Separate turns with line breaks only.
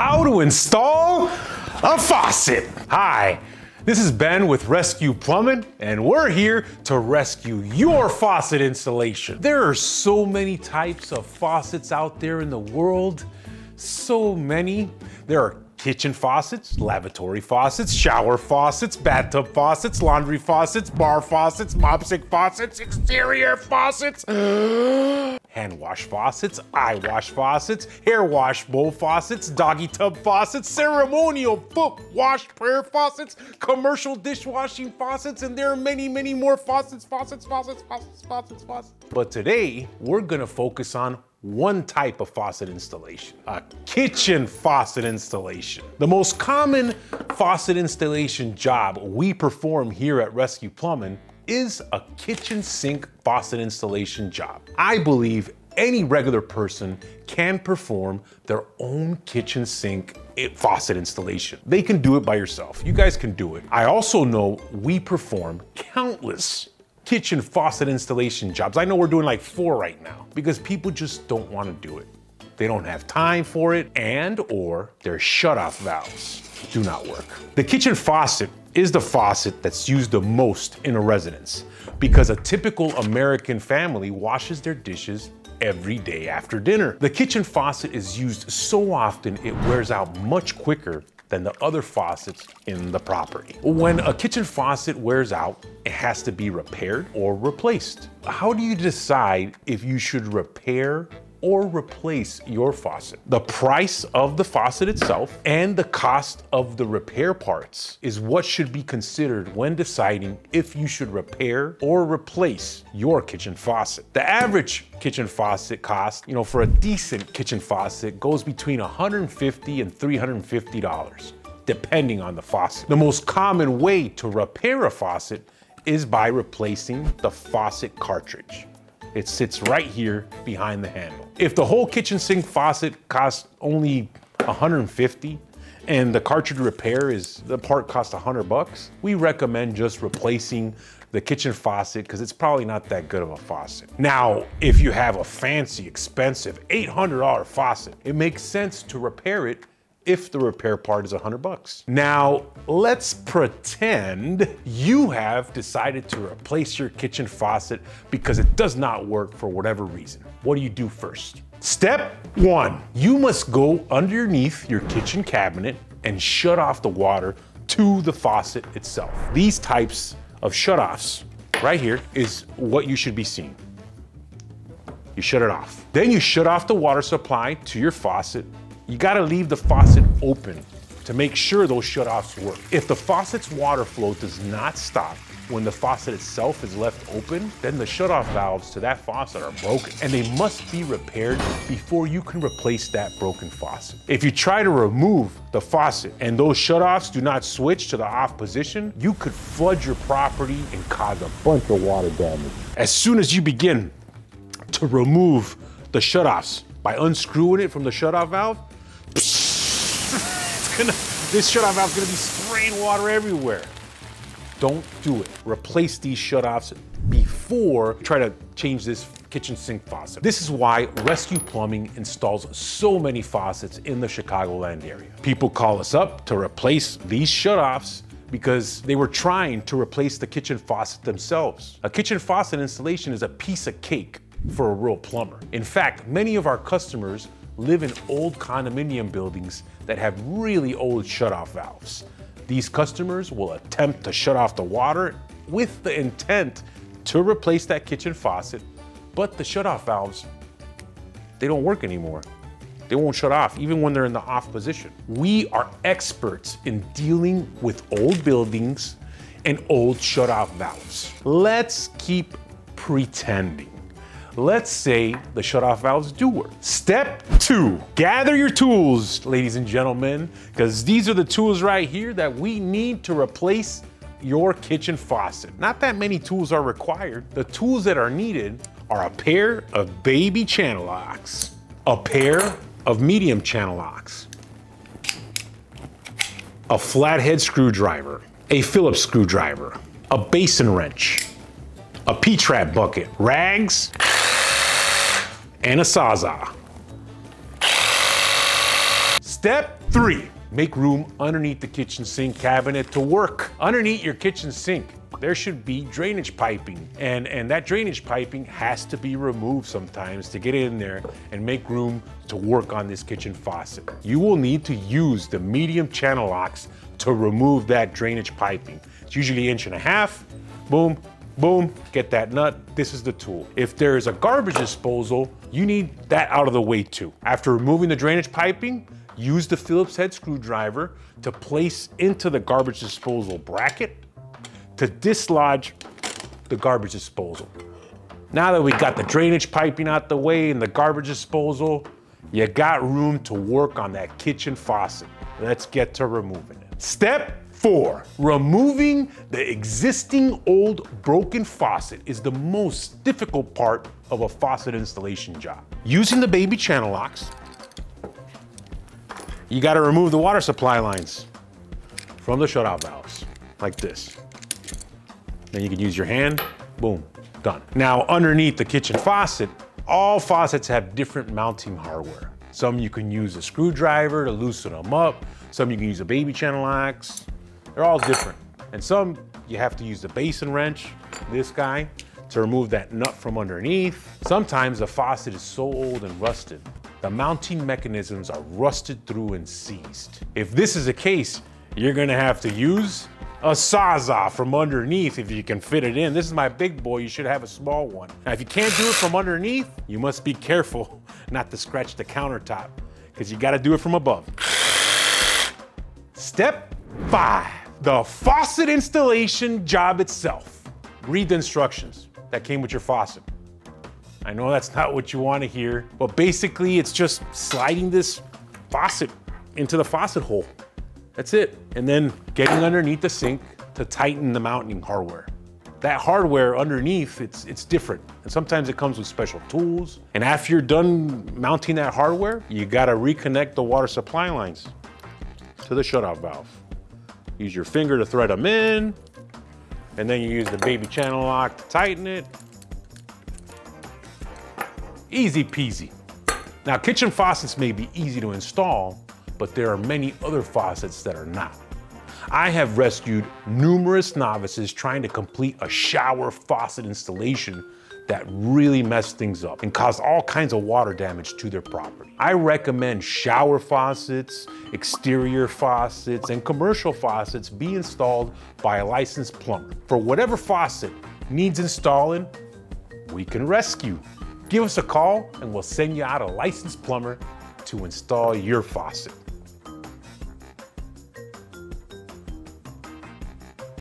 How to install a faucet. Hi, this is Ben with Rescue Plumbing, and we're here to rescue your faucet installation. There are so many types of faucets out there in the world. So many. There are kitchen faucets, lavatory faucets, shower faucets, bathtub faucets, laundry faucets, bar faucets, mop sink faucets, exterior faucets, hand wash faucets, eye wash faucets, hair wash bowl faucets, doggy tub faucets, ceremonial foot wash prayer faucets, commercial dishwashing faucets, and there are many, many more faucets. But today, we're gonna focus on one type of faucet installation, a kitchen faucet installation. The most common faucet installation job we perform here at Rescue Plumbing is a kitchen sink faucet installation job. I believe any regular person can perform their own kitchen sink faucet installation. They can do it by yourself. You guys can do it. I also know we perform countless kitchen faucet installation jobs. I know we're doing like 4 right now because people just don't want to do it. They don't have time for it, and or their shutoff valves do not work. The kitchen faucet is the faucet that's used the most in a residence because a typical American family washes their dishes every day after dinner. The kitchen faucet is used so often it wears out much quicker than the other faucets in the property. When a kitchen faucet wears out, it has to be repaired or replaced. How do you decide if you should repair or replace your faucet? The price of the faucet itself and the cost of the repair parts is what should be considered when deciding if you should repair or replace your kitchen faucet. The average kitchen faucet cost, for a decent kitchen faucet goes between $150 and $350, depending on the faucet. The most common way to repair a faucet is by replacing the faucet cartridge. It sits right here behind the handle. If the whole kitchen sink faucet costs only $150 and the cartridge repair the part costs $100, we recommend just replacing the kitchen faucet because it's probably not that good of a faucet. Now, if you have a fancy, expensive $800 faucet, it makes sense to repair it if the repair part is $100. Now, let's pretend you have decided to replace your kitchen faucet because it does not work for whatever reason. What do you do first? Step 1, you must go underneath your kitchen cabinet and shut off the water to the faucet itself. These types of shutoffs right here is what you should be seeing. You shut it off. Then you shut off the water supply to your faucet. You gotta leave the faucet open to make sure those shutoffs work. If the faucet's water flow does not stop when the faucet itself is left open, then the shutoff valves to that faucet are broken and they must be repaired before you can replace that broken faucet. If you try to remove the faucet and those shutoffs do not switch to the off position, you could flood your property and cause a bunch of water damage. As soon as you begin to remove the shutoffs by unscrewing it from the shutoff valve, this shutoff valve is gonna be spraying water everywhere. Don't do it. Replace these shutoffs before you try to change this kitchen sink faucet. This is why Rescue Plumbing installs so many faucets in the Chicagoland area. People call us up to replace these shutoffs because they were trying to replace the kitchen faucet themselves. A kitchen faucet installation is a piece of cake for a real plumber. In fact, many of our customers live in old condominium buildings that have really old shutoff valves. These customers will attempt to shut off the water with the intent to replace that kitchen faucet, but the shutoff valves, they don't work anymore. They won't shut off even when they're in the off position. We are experts in dealing with old buildings and old shutoff valves. Let's keep pretending. Let's say the shutoff valves do work. Step 2, gather your tools, ladies and gentlemen, because these are the tools right here that we need to replace your kitchen faucet. Not that many tools are required. The tools that are needed are a pair of baby channel locks, a pair of medium channel locks, a flathead screwdriver, a Phillips screwdriver, a basin wrench, a P-trap bucket, rags, and a Sawzall. Step 3, make room underneath the kitchen sink cabinet to work. Underneath your kitchen sink, there should be drainage piping, and that drainage piping has to be removed sometimes to get in there and make room to work on this kitchen faucet. You will need to use the medium channel locks to remove that drainage piping. It's usually 1.5 inches. Boom, boom, get that nut. This is the tool. If there is a garbage disposal, you need that out of the way too. After removing the drainage piping, use the Phillips head screwdriver to place into the garbage disposal bracket to dislodge the garbage disposal. Now that we got the drainage piping out the way and the garbage disposal, you got room to work on that kitchen faucet. Let's get to removing it. Step 4, removing the existing old broken faucet is the most difficult part of a faucet installation job. Using the baby channel locks, you gotta remove the water supply lines from the shutoff valves, like this. Then you can use your hand, boom, done. Now, underneath the kitchen faucet, all faucets have different mounting hardware. Some you can use a screwdriver to loosen them up. Some you can use a baby channel locks. They're all different. And some you have to use the basin wrench, this guy, to remove that nut from underneath. Sometimes the faucet is so old and rusted, the mounting mechanisms are rusted through and seized. If this is the case, you're gonna have to use a Sawzall from underneath if you can fit it in. This is my big boy, you should have a small one. Now, if you can't do it from underneath, you must be careful not to scratch the countertop, because you gotta do it from above. Step 5, the faucet installation job itself. Read the instructions that came with your faucet. I know that's not what you wanna hear, but basically it's just sliding this faucet into the faucet hole. That's it. And then getting underneath the sink to tighten the mounting hardware. That hardware underneath, it's different. And sometimes it comes with special tools. And after you're done mounting that hardware, you gotta reconnect the water supply lines to the shutoff valve. Use your finger to thread them in, and then you use the baby channel lock to tighten it. Easy peasy. Now, kitchen faucets may be easy to install, but there are many other faucets that are not. I have rescued numerous novices trying to complete a shower faucet installation that really messed things up and caused all kinds of water damage to their property. I recommend shower faucets, exterior faucets, and commercial faucets be installed by a licensed plumber. For whatever faucet needs installing, we can rescue. Give us a call and we'll send you out a licensed plumber to install your faucet.